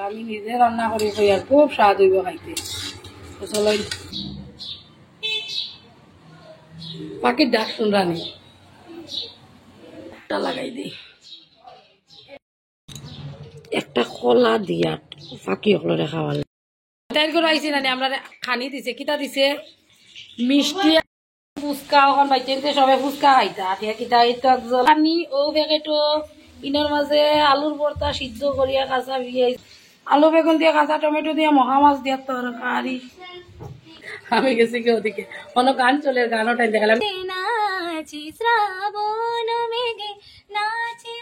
আমি নিজে রান্না করি খাই আর খুব স্বাদ হইব খাইতে। চলো পাখির ডাক শুন রানি লাগাই দিই একটা কলা দিয়া ফাঁকি হলরে খাওয়ালে তাই করে আইসি না আমরা খানি দিছে কিতা দিছে মিষ্টি ফুচকা ওখান বাইতে সবাই ফুচকা খাইতা আঠিয়া কিতা এইটা পানি ও প্যাকেটও ইনোর মাঝে আলুর ভর্তা সিদ্ধ করিয়া কাঁচা বিয়ে আলু বেগুন দিয়ে কাঁচা টমেটো দিয়ে মহা মাছ দিয়া তরকারি আমি গেছি কি ওদিকে কোনো গান চলে গানও টাইম দেখালাম নাচি শ্রাবণ মেঘে নাচি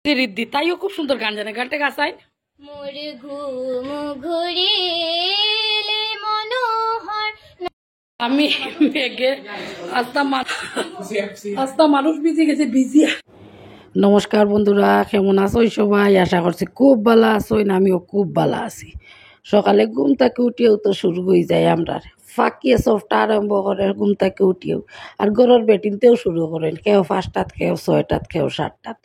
রিদ্ধি তাইও খুব সুন্দর গান জানে গানটা গাছাই মোর ঘুম ঘুরিলে মনোহর। আমি মেঘে আস্তা মানুষ বিজি গেছে বিজি। নমস্কার বন্ধুরা, কেমন আছো সবাই? আশা করছি খুব ভালো আছো না, আমিও খুব ভালো আছি। সকালে ঘুম থেকে উঠিয়েও তো শুরু হয়ে যায় আমরা ফাঁকিয়ে সবটা আরম্ভ করে ঘুম থেকে উঠিয়েও, আর ঘরের বেটিনতেও শুরু করেন, কেউ 5টাত কেউ 6টাত কেউ 7টাত।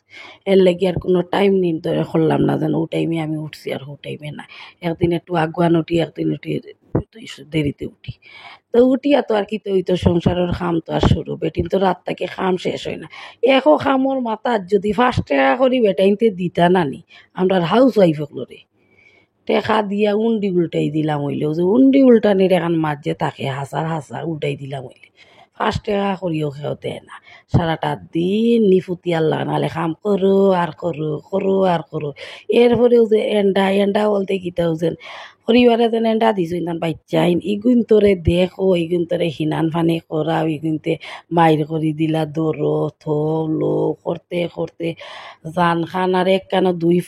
এর লেগে আর কোনো টাইম নির্ধারণ করলাম না যেন ও টাইমে আমি উঠছি আর ও টাইমে না। একদিন একটু আগুয়ান উঠি, একদিন উঠি দেরিতে উঠি। তো উঠিয়া তো আর কি তো সংসারের খাম তো আর শুরু, বেটিন তো রাত থেকে খাম শেষ হয় না। এখো খামর মাথার যদি 5 টাকা করি বেটাইনতে দিতা নানি আমরা হাউস ওয়াইফ রে টেকা দিয়া উন্ডি উল্টাই দিলাম হইলেও যে উন্ডি উল্টানির এখন মাছ যে তাকে হাসার উল্টাই দিলাম হইলে 5 টাকা করিও খেয়েও দেয় না। সারাটা দিন নিফুতি আল্লাহ নাহলে খাম করো আর করো। এরপরেও যে এন্ডা বলতে গীতাও যেন পরিবারে যেন এন্ডা দিছ ইনান বাচ্চাইন ইগুন তোরে দেখো, ইগুন তোরে হিনান ফানি করাও, ইগুনতে মাইর করি দিলা দৌড়ো থলো করতে জান খান আর এক কানো 2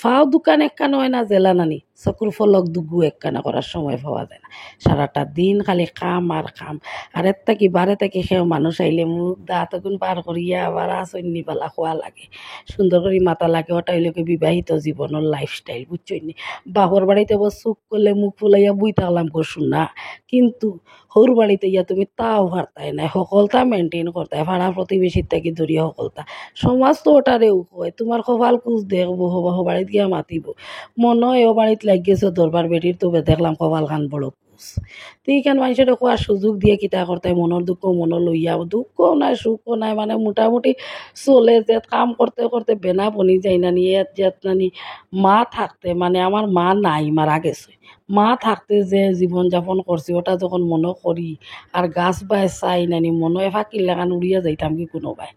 ফাও দোকান এক কানো হয় না জেলা নানি চকুর ফলক দুগু এক কানা করার সময় পাওয়া যায় না। সারাটা দিন খালি খাম আর খাম। আর এর থাকি বারে থাকি সেও মানুষ আইলে মুখ দাঁত গুণ পার করিয়া আবার আসন্নি পালা খোয়া লাগে, সুন্দর করে মাথা লাগে। ওটা হইলে বিবাহিত জীবনের লাইফস্টাইল বুঝছইনি। বাপর বাড়িতে বস চুপ করলে মুখ ফুলাইয়া বুই থাকলাম করছুন না, কিন্তু হৌর বাড়িতে ইয়া তুমি তাও হারতাই নাই, সকলতা মেনটেন করতাই ভাড়া প্রতিবেশীর থেকে ধরিয়া সকলতা। সমাজ তো ওটারেও কয় তোমার কপাল কুচ দেখবো হবা বাড়িত গিয়া মাতিব, মনে হয় ও বাড়িত লাগিয়েছে দরবার বেটির তো দেখলাম কপাল খান বড় কুচ। তো এইখান মানুষের কোয়ার সুযোগ দিয়ে কিতা করতাই মনের দুঃখ মনে লইয়া, দুঃখ নাই সুখও নাই, মানে মোটামুটি চলে যে কাম করতে বেনা বনি যায় না নিয়ে নানি মা থাকতে, মানে আমার মা নাই মারা গেছে, মা থাকতে যে জীবনযাপন করছি ওটা যখন মনে করি আর গাছ বাই চাই নানি মনে ফাঁকির লাগান উড়িয়া যাইতাম কি কোনো বাই।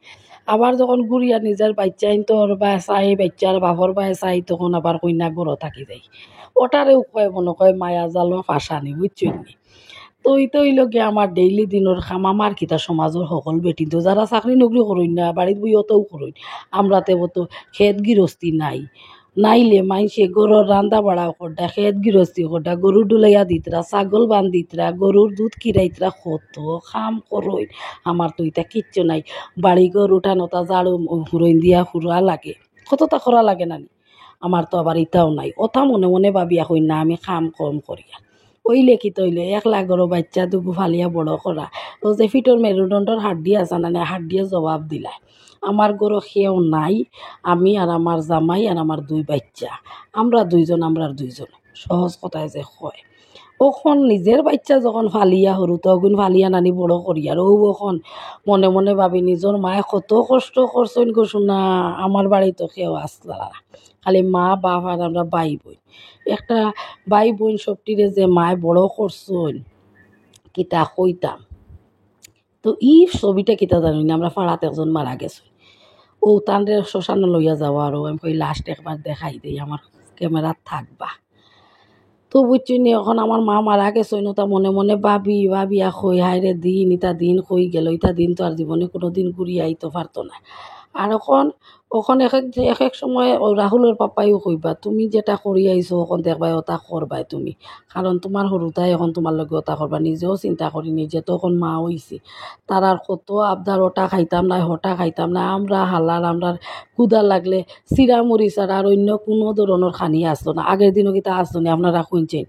আবার যখন গুড়িয়া নিজের বাচ্চাইন তোর বা চাই বাচ্চার বাপর বাই চাই তখন আবার কন্যা গড় থাকি যাই। ওটারেও কয় মনে কয় মায়া জালো ফাঁসানি বুঝছনি। তো এইটা হইল গিয়ে আমার ডেইলি দিনের খাম। আমার কিতা সমাজের সকল বেটি তো যারা চাকরি নকরি করইন না বাড়িত বই অতও করইন, আমরাতে তো খেত গৃহস্থী নাইলে মাইসে গরুর রান্দা বাড়া করডা খেত গৃহস্থী করডা গরু ডুলাইয়া দিতরা ছাগল বান্ধিতরা গরুর দুধ কিরাইতরা কত খাম করইন। আমার তো এটা কিচ্ছু নাই, বাড়ি ঘর উঠানোটা ঝাড়ু হুরইন দিয়া হুরা লাগে, কতটা করা লাগে নানি। আমার তো আবার ইটাও নাই, ওটা মনে মনে ভাবিয়া হই না আমি খাম কম করিয়া ওই লেখিত হইলে 1 লাখ গরো বাচ্চা দুগু ফালিয়া বড় করা। ও যে ফিটর মেরুদণ্ডর হাড্ডি আছে না হাত দিয়ে জবাব দিলাই। আমার গরো সেও নাই, আমি আর আমার জামাই আর আমার 2 বাচ্চা, আমরা 2জন আমরা 2জন। সহজ কথায় যে হয় ওখন নিজের বাচ্চা যখন ফালিয়া সরু তখন ফালিয়া নানি বড় করি আর ওখন মনে মনে ভাবি নিজের মায়ে কত কষ্ট করছেন গো না। আমার বাড়িতে কেউ আসলা খালি মা বাপ আর আমরা ভাই বোন। একটা ভাই বোন সবটিরে যে মায় বড় করছেন কিতা কইতাম। তো ছবিটা কিতা জানি না, আমরা পাড়াতে একজন মারা গেছে, ও তানরে শ্মশানে লইয়া যাওয়া আর আমি কই লাস্ট একবার দেখাই দেই আমার ক্যামেরা থাকবা। তো বুঝছি নি এখন আমার মা মারা গেছে তা মনে মনে ভাবিয়া কই হায় রে দিন ইটা দিন কই গেল, ইটা দিন তো আর জীবনে কোনো দিন ঘুরিয়ে আইতে পারতো না। আর ওখন এক এক সময় রাহুলের পাপাইও কইবা তুমি যেটা করি আইছো ওখন দেখবাই ওটা করবাই তুমি, কারণ তোমার সরুতাই এখন তোমার লগে ওটা করবা। নিজেও চিন্তা করি নিজে তো এখন মা হইছি, তার আর কত আবদার ওটা খাইতাম না হটা খাইতাম না। আমরা হালার আমরা ক্ষুদা লাগলে চিরামুড়ি ছাড়া আর অন্য কোনো ধরনের খানি আসতো না। আগের দিনও কিতা আসতো না আপনারা শুনছেন?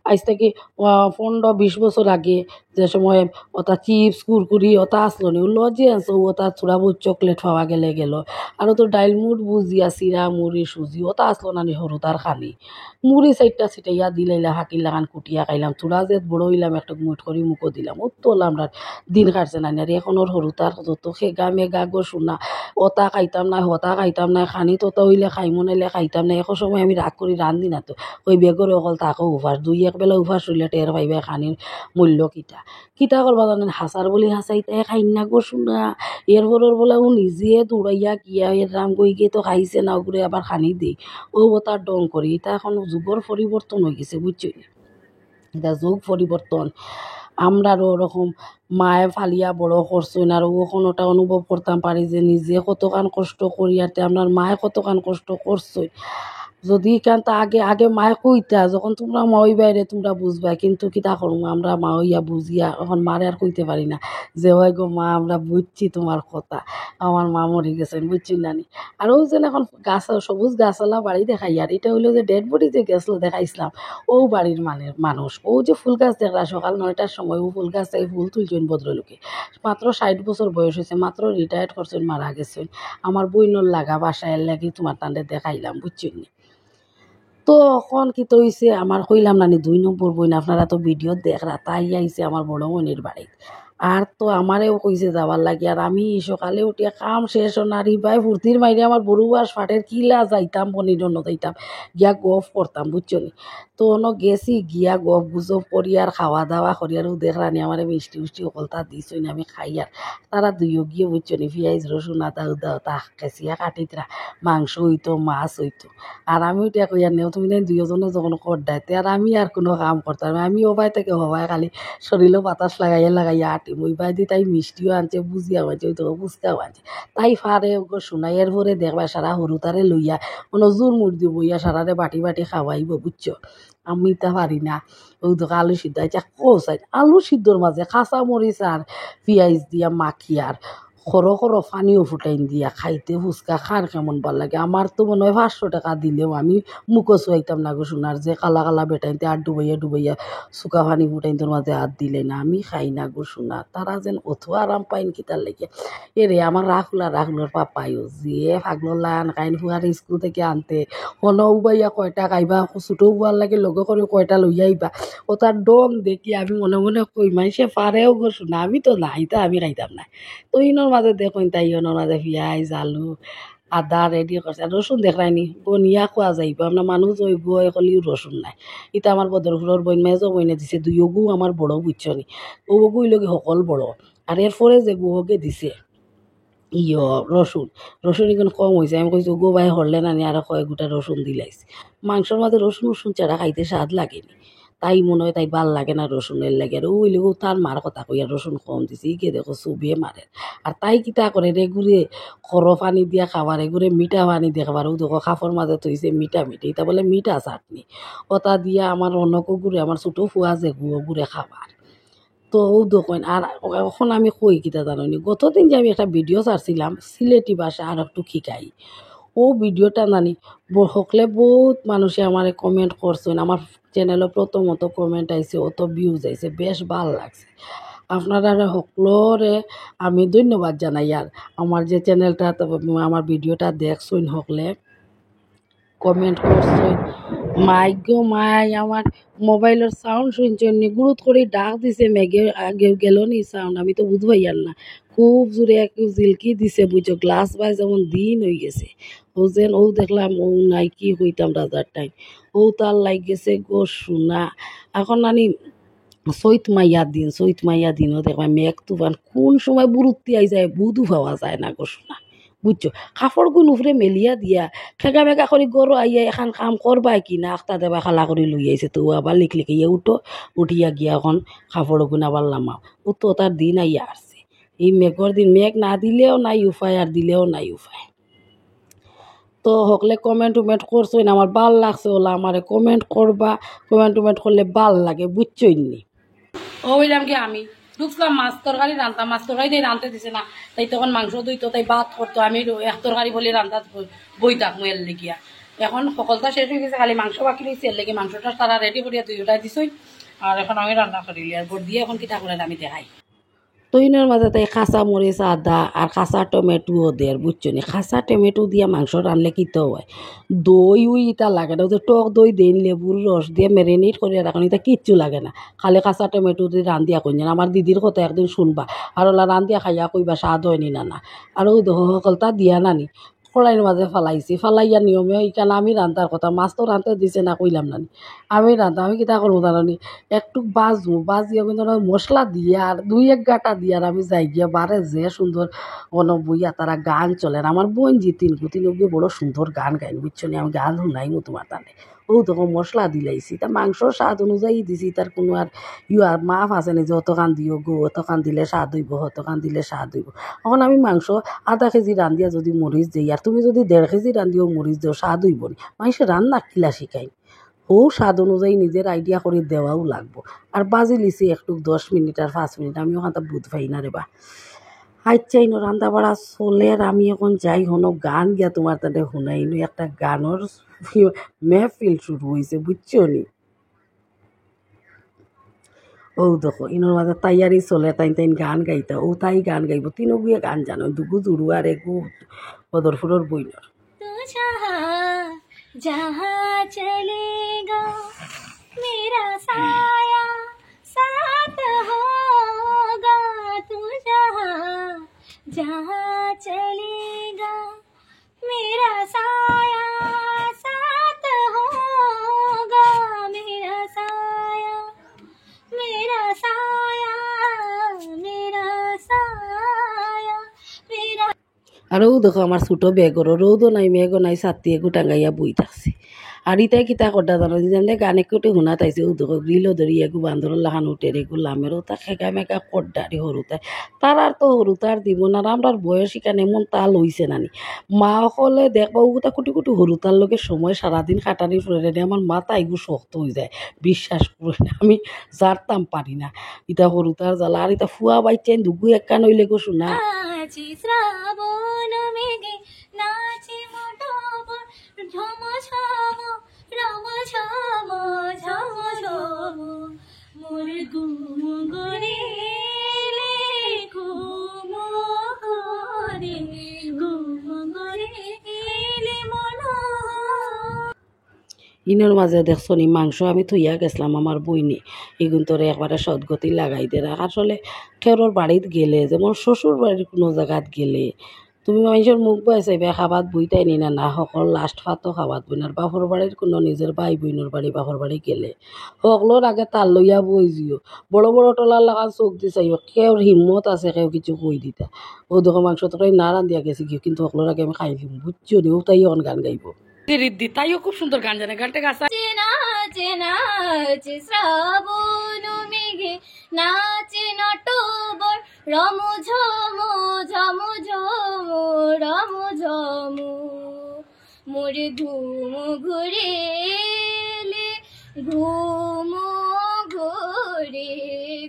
আজ থেকে 15-20 বছর আগে যে সময় ওটা চিপস কুরকুরি ওটা আসলো নি লজে আনছো ওটা থোড়া বহুত চকলেট পাওয়া গেলে গেল আর তো ডাইল মুড় বুজিয়া চিরা মুড়ি সুজি ওটা আসলো না নি সরু তার খানি মুড়ি চাইটা ছিটাইয়া দিলাইলা হাকির লাগান কুটিয়া খাইলাম থোড়া যে বড় হইলাম একটা মুঠ করি মুখো দিলাম ও তো আমরা দিন কাটছে না আর এখন ওর সরু তার যত খেগা মেগা গো শোনা ওটা খাইতাম না হতা খাইতাম না খানি তোতা হইলে খাইমো নাইলে খাইতাম না এখন সময় আমি রাগ করি রান্ধি না তো ওই বেগর অকল তাকেও উভাস দুই এক বেলা উভাস হইলে টের পাইবে খানির মূল্য কিটা কিতা করবা জানেন হাসার বলি হাসাইতে খাই না গো শোনা এরপরের বলে ও নিজে দৌড়াইয়া গিয়া এর রাম গই গিয়ে তো খাইছে না ওগুলো আবার খানি দিই ও তার ডং করি এটা এখন যুগর পরিবর্তন হয়ে গেছে বুঝছি এটা যুগ পরিবর্তন আমরারও ওরকম মায়ে ফালিয়া বড় করছেন আর ওখন ওটা অনুভব করতাম পারি যে নিজে কতখান কষ্ট করি আর আপনার মায়ে কতখান কষ্ট করছই যদি কেন তা আগে আগে মায়ে কইতা যখন তোমরা মা ওই বাইরে তোমরা বুঝবা কিন্তু কিতা করবো আমরা মা হইয়া বুঝিয়া এখন মারে আর কইতে পারি না যে হয় গো মা আমরা বুঝছি তোমার কথা আমার মা মরে গেছেন বুঝছি নানি আর ও যেন এখন গাছ সবুজ গাছওয়ালা বাড়ি দেখাই আর এটা হইলো যে ডেড বডি যে গেছিল দেখাইছিলাম ও বাড়ির মানুষ ও যে ফুল গাছ দেখলা সকাল 9টার সময় ও ফুল গাছ থেকে ফুল তুলছেন ভদ্রলোকে মাত্র 60 বছর বয়স হয়েছে মাত্র রিটায়ার্ড করছেন মারা গেছেন আমার বইনর লাগা বাসায় লাগি তোমার টান্ডে দেখাইলাম বুঝছেন তো এখন কি তো হইছে আমার কইলাম নানি 2 নম্বর বইন আপনারা তো ভিডিও দেখরা তাই আইছে আমার বড় বোনের বাড়ি আর তো আমারেও কইছে যাবার লাগে আর আমি সকালে উঠিয়া কাম শেষ নারী ভাই ফুর্তির মাইরে আমার বড় বাস ফাটের কিলা যাইতাম পনির অন্য যাইতাম গিয়া গফ করতাম বুঝছো নি তো অন্য গেছি গিয়া গফ গুজব করি আর খাওয়া দাওয়া করি আর দেখরানি আমার মিষ্টি উষ্টি অকলতা দিছই না আমি খাই আর তারা দুইও গিয়ে বুঝছো নি পিঁয়াজ রসুন আদা উদা তা কেঁচিয়া কাটিতরা মাংস হইতো মাছ হইতো আর আমি ওইটা কইয়া নেও তুমি না দুইজনে যখন করদাইতে আর আমি আর কোনো কাম করতাম না। আমি ওবাই থেকে হবাই খালি শরীরও বাতাস লাগাইয়া আটিম ওই বাইদি তাই মিষ্টিও আনছে বুঝিয়াও আনছে ওই তো ফুচকাও আনছে তাই ফারে ওগো শোনাই এর ভরে দেখবা সারা সরু তারে লইয়া কোনো জোর মুড়ি বইয়া সারারে বাটি বাটি খাওয়াইব বুঝছো আমি তা পারি না ওই তো আলু সিদ্ধ আচ্ছা কোসাই আলু সিদ্ধর মাঝে কাঁচা মরিচ আর পেঁয়াজ দিয়া মাখি আর খরো খরো পানিও ফুটাইন দিয়া খাইতে ফুচকা খার কেমন ভাল লাগে আমার তো মনে হয় 500 টাকা দিলেও আমি মুখো চুয়াইতাম না গো সোনার যে কালা কালা বেটাইতে আর ডুবাইয়া ডুবাইয়া শুকা পানি ফুটাইন তোর মাঝে হাত দিলে না আমি খাই না গো সোনা তারা যেন অথো আরাম পাইন কিতার লেগে এরে আমার রাহুলার পাপাইও যে ফাগলোর লান কাইন ফুয়ার স্কুল থেকে আনতে হন উবাইয়া কয়টা খাইবা ছোটো উবার লাগে লগে করে কয়টা লইয়া আইবা ও তার ডং দেখি আমি মনে মনে কই সে পারেও গো সোনা আমি তো নাই তা আমি খাইতাম না তো ইনোর মাঝে দেখুন তাই ইনোর মাঝে পেঁয়াজ আলু আদা রেডি করছে আর রসুন দেখায়নি বনিয়া খোয়া যাইব আপনার মানুষ জৈব কলিও রসুন নাই ইটা আমার বদরপুরের বইন মেজো বইনে দিছে দুই গু আমার বড় বুঝছো নি ও গুই লগে সকল বড় আর এরপরে যে গুহকে দিছে রসুন রসুন এখন কম হয়েছে আমি কইছি গো ভাই হরলে না আর কয়েক গোটা রসুন দিলাইছে মাংসের মাঝে রসুন ছাড়া খাইতে স্বাদ লাগেনি তাই মনে হয় তাই ভাল লাগে না রসুনের লাগে আর ওই লোক তার মার কথা কইয়া রসুন কম দিছে ইকে দেখো চুবিয়ে মারে আর তাই কিতা করে রেগুড়ে খরো পানি দিয়া খাবার এগুড়ে মিঠা পানি দিয়ে খাবার ও দেখো খাফর মাঝে থইছে মিঠা মিঠি তা বলে মিঠা চাটনি ওটা দিয়া আমার অনক গুড়ে আমার ছোটো ফুয়া যে গুড়ে খাবার তো ও দোকান আর এখন আমি কই কিতা জানি গতদিন যে আমি একটা ভিডিও ছাড়ছিলাম সিলেটি ভাষা আর একটু শিখাই ও ভিডিওটা নানি সকলে বহুত মানুষে আমার কমেন্ট করছেন আমার চ্যানেলে প্রথমত কমেন্ট আইছে অত ভিউজ আইছে বেশ ভাল লাগছে আপনারা সকলরে আমি ধন্যবাদ জানাই আর আমার যে চ্যানেলটা আমার ভিডিওটা দেখছেন সকলে কমেন্ট করছেন মাই গো মাই আমার মোবাইলের সাউন্ড শুনছেন নি গুরুত করে ডাক দিছে মেঘে আগে গেল নি সাউন্ড আমি তো বুঝবাই আর না খুব জোরে এক জিলকি দিছে বুঝছো গ্লাস বাই যেমন দিন হয়ে গেছে ও যেন ও দেখলাম ও নাই কি হইতাম রাজার টাইম ও তার লাগ গেছে গো সোনা এখন নানি চৈত মাইয়া দিনও দেখবা মেঘ তুফান কোন সময় বুরুত্তি আই যায় বুধু পাওয়া যায় না গো সোনা বুঝছো কাপড় গুণ উপরে মেলিয়া দিয়া খেগা মেগা করে গরু আইয়া এখন কাম করবাই কি না আখতা দেবা খালা করে লই আইছে তো আবার লিখলিখিয়ে উঠিয়া গিয়া এখন কাপড় গুণ আবার লামাও ও তো তার দিন আইয়া আসছে এই মেঘর দিন মেঘ না দিলেও নাই উপায় আর দিলেও নাই উপায় তো সকলে কমেন্ট উমেন্ট করছো না আমার ভাল লাগছে ওলা আমারে কমেন্ট করবা কমেন্ট উমেন্ট করলে ভাল লাগে বুঝছই নি ওইলাম কি আমি ঢুকলাম মাছ তরকারি রান্তাম মাছ তরকারি দিয়ে রাঁধতে দিছে না তাই তখন মাংস দইতো তাই ভাত করতো আমি এক তরকারি বলে রান্তা বই থাকবো এর লেগিয়া এখন সকলটা শেষ হয়ে গেছে খালি মাংস বাকি রয়েছে এর লেগে মাংসটা তারা রেডি করিয়া দুইটাই দিছই আর এখন আমি রান্না করিলি আর বোর দিয়ে এখন কিতা করে আমি দেখাই তৈনের মাঝে তাই খাসা মরিচ আদা আর খাসা টমেটোও দেয় বুঝছো নি খাসা টমেটো দিয়ে মাংস রানলে কিতো হয় দই উই ইটা লাগে না ওই যে টক দই দিন লেবুর রস দিয়ে মেরিনেট করে রাখুন এটা কিচ্ছু লাগে না খালি খাসা টমেটো দিয়ে রান্ধিয়া কইন আমার দিদির কথা একদিন শুনবা আর ওলা রান্ধিয়া খাইয়া কইবা স্বাদ হয়নি না না আর ওই দেখো সকলটা দিয়া নানি কড়াইয়ের মাঝে ফালাইছি ফালাইয়া নিয়মে এইখানে আমি রান্ধার কথা মাছ তো রাঁধতে দিছে না কইলাম নানি আমি রান্ধা আমি কিতা করবো জানি একটু বাজিয়া কিন্তু মশলা দিয়ে আর দুই এক গাঁটা দিয়ে আর আমি যাই গিয়া বারে যে সুন্দর বইয়া তারা গান চলেন আমার বোন জি তিনকু গিয়ে বড় সুন্দর গান গাইন বুঝছো নি আমি গান শুনাইমু তোমার তানে ও তখন মশলা দিলাইছি তা মাংসর স্বাদ অনুযায়ী দিছি তার কোনো আর আর মাফ আছে নি যে অতখান দিও গো অতখান দিলে স্বাদ হইব অতখান দিলে স্বাদ হইব এখন আমি মাংস আধা কেজি রান্ধিয়া যদি মরিচ দিই আর তুমি যদি 1.5 কেজি রান্ধিও মরিচ দিও স্বাদ হইব নি মানুষে রান্না কিলা শিখাই ও স্বাদ অনুযায়ী নিজের আইডিয়া করে দেওয়াও লাগবো আর বাজি লিছি একটু 10 মিনিট আর 5 মিনিট আমি ওখানটা বুধ পাই না রে বা আচ্ছাই নো রান্না বাড়া চলে আর আমি এখন যাই হনো গান গিয়া তোমার তাদের শুনাইনো একটা গানের মেহফিল শুরু হয়েছে বুঝছো নি ও দেখো ইনোর মাঝে তাইয়ারি চলে তাই গান গাইতা ও তাই গান গাইব তিনও গিয়ে গান জানো দুগু জুড়ু আর এগু বদরফুরের বইনর तू जहाँ जहाँ चलेगा मेरा साया साथ होगा तू जहाँ जहाँ चलेगा मेरा साया साथ होगा मेरा साया मेरा साया मेरा साया मेरा আর ও দেখো আমার ছোটো বেগরও রোদও নাই মেঘও নাই ছাতি এগু টাঙ্গাইয়া বই থাকছে আর ইতাই কিতা করটা জানো যে গানে কুটে শুনা তাইছে ও দেখো গ্রিলও ধরি এগু বান্দরের লাখান উঠে রেগু লামেরও তা খেকা মেকা কড্ডারি সরুতাই তার আর তো সরুতার দিব না আর আমরার বয়স ইকান এমন তাল হইছে নানি মা সকলে দেখবা ওগুতা কুটি কুটি সরুতার লোকের সময় সারাদিন খাটানি ফুরে আমার মাথা এগু শক্ত হয়ে যায় বিশ্বাস করে না আমি জারতাম পারি না ইতা সরুতার জ্বালা আর ইতা ফুয়া বাইচেন দুগু একখান হইলে গো শোনা নাচি শ্রাবণ মেঘে নাচি মোটর ঝম ঝম রম ঝম ঝম ঝম মোর গুম গরে ঘুম ঘরে ঘুম গরে মনো ইনের মাঝে দেখছো নি মাংস আমি থইয়া গেছিলাম আমার বইনি এগুন তোরে একবারে সদগতি লাগাই দে আসলে কেউর বাড়িত গেলে যেমন শ্বশুর বাড়ির কোনো জায়গাত গেলে তুমি মানুষের মুখ বাই চাইবে খাবাত বইতাই নি না না সকল লাস্ট ফাতো খাবাত বইনার বাপর বাড়ির কোনো নিজের ভাই বইনের বাড়ি বাপর বাড়ি গেলে সকলোর আগে তার লইয়া বই যিও বড় বড় টলার লাগান চোখ দি চাইও কেউর হিম্মত আছে কেউ কিছু কই দিতা ও দেখো মাংস তোরাই না রান্ধিয়া গেছি কি কিন্তু সকলোর আগে আমি খাই দিম বুঝছো নি ও তাই অন গান গাইব রিদ্দি তাইও খুব সুন্দর গান জানে গানটা গাছা নাচে নাচে শ্রাবণ মেঘে নাচে নটবর রম ঝম ঝম ঝম রম ঝম মোর ঘুম ঘুরে ঘুম ঘুরে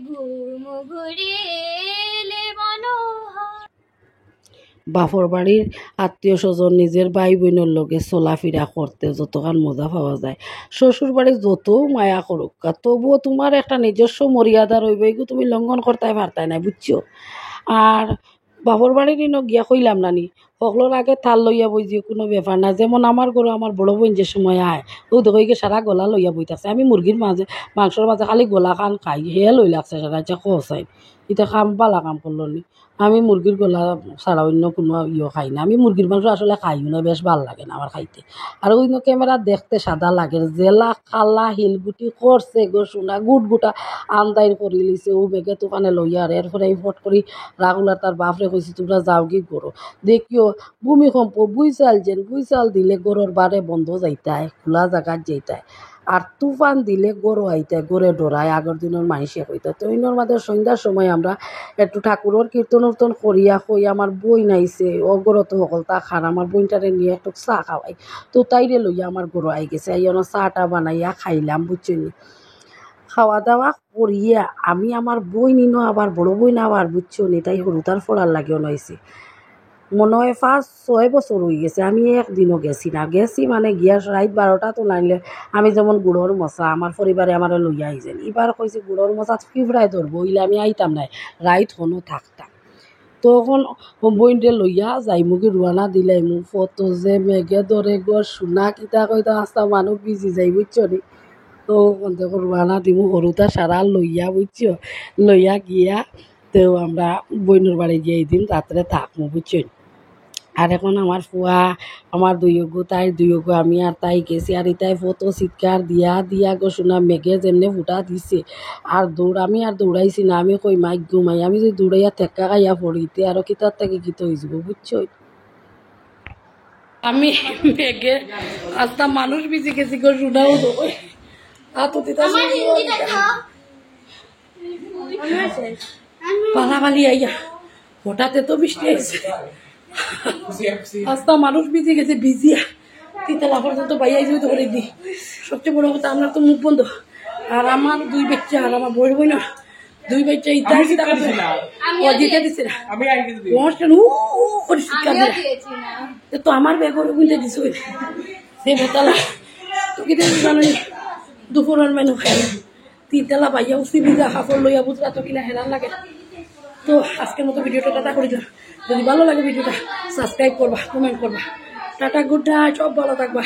ঘুম ঘুরে মনোহর বাপর বাড়ির আত্মীয় স্বজন নিজের ভাই বোনের লগে চলাফেরা করতে যতখান মজা পাওয়া যায় শ্বশুর বাড়ি যত মায়া করুক তবুও তোমার একটা নিজস্ব মর্যাদা রইবে এগুলো তুমি লঙ্ঘন করতে পারতাই না বুঝছো আর বাপর বাড়ির দিনও গিয়া কইলাম নানি সকলোর আগে থাল লইয়া বই যে কোনো ব্যাপার না যেমন আমার ঘরে আমার বড় বোন যে সময় আয় ও দেখো গিয়ে সারা গলা লইয়া বই থাকছে আমি মুরগির মাঝে মাংসর মাঝে খালি গলা খান খাই হে লই লাগছে সারা যা খসাই এটা কাম বালা কাম করলো নি আমি মুরগির গলা ছাড়া অন্য কোনো খাই না আমি মুরগির মাংস আসলে খাইও না বেশ ভাল লাগে না আমার খাইতে আর অন্য ক্যামেরা দেখতে সাদা লাগে জেলা খালা হিলগুটি করছে গো সোনা গুট গুটা আন্দাইন করি লিছে ও বেগে তোকানে লইয়া আর এরপরে এই ফট করি রাগুলা তার বাপরে কইছি তোমরা যাও কি করো দেখিও ভূমিকম্প বুইচাল দিলে গরুর বারে বন্ধ যাইতায় খোলা জায়গাত যাইতায় আর তুফান দিলে গরু আইতায় গরে ডরায় আগের দিনের মানুষে কইতা তো ইনোর মাঝে সন্ধ্যার সময় আমরা একটু ঠাকুরের কীর্তন উর্তন করিয়া কই আমার বই নাইছে অগরত সকল তা খান আমার বইনটারে নিয়ে একটু চা খাওয়াই তো তাইরে লইয়া আমার গরু আই গেছে আইয়া চাটা বানাইয়া খাইলাম বুঝছনি খাওয়া দাওয়া করিয়া আমি আমার বই নিনো আবার বড় বই না আবার বুঝছো নি তাই হরু তার ফোড়ার লাগিও নইছে মনে হয় 5-6 বছর হয়ে গেছে আমি একদিনও গেছি না। গেছি মানে গিয়া রাত 12টা তো নাইলে আমি যেমন গুড়র মশা আমার পরিবারে আমার লইয়া আইছেন। এবার কইছি গুড়র মশা ফিফড়ায় ধরবো হইলে আমি আইতাম নাই, রাইত হনো থাকতাম। তখন বইনটে লইয়া যাই মুখে রুয়ানা দিলাই মোক ফটো যে মেঘে ধরে গর সোনা কিতা কইতা আস্তা মানুষ বিজি যাই বুঝছো নি। তো দেখো রুয়ানা দিমু সরুতা সারা লইয়া বুঝছো, লইয়া গিয়া তো আমরা বইনের বাড়ি গিয়ে দিন রাত্রে থাকবো বুঝছো। আর এখন আমার ফুয়া আমার দুইগো তাই দুইগো আমি আর তাই গেছি আর তাই ফটো চিৎকার দিয়া দিয়া গো শোনা মেঘে যেমনি ফুটা দিছে আর দৌড় আমি আর দৌড়াইছি না। আমি কই মাইক ঘুমাই আমি যদি দৌড়াইয়া টেক্কা খাইয়া পড়িতে আরও কিতার থেকে গীত হয়ে যাব বুঝছো। আমি মেঘে আস্তা মানুষ বিজি গেছি গো শোনাও তো আমার হিন্দিটা খাও পালাপালি আইয়া হঠাৎ এত বৃষ্টি আইছে আস্তা মানুষ বিজি গেছে বিজি তিতলা পর্যন্ত বাইয়া যাই তো করে দি। সবচেয়ে বড় কথা আমার তো মুখ বন্ধ আর আমার 2 বাচ্চা আর আমার বড় বোন 2 বাচ্চা ইতা দিতে দিছে না অনুষ্ঠান করে শিক্ষা আমিও দিয়ে দিয়েছি না তো আমার বেগর বুঝতে দিছো সে বেতালা তো কি জানো দুপুরের মেনু খাই তিনতলা বাইয়া উঠি বুঝা কাপড় লইয়া বুঝরা তো কিনা হেরান লাগে। তো আজকের মতো ভিডিওটা টাটা করে দিলাম। যদি ভালো লাগে ভিডিওটা সাবস্ক্রাইব করবা, কমেন্ট করবা। টাটা, গুড নাইট, সব ভালো থাকবা।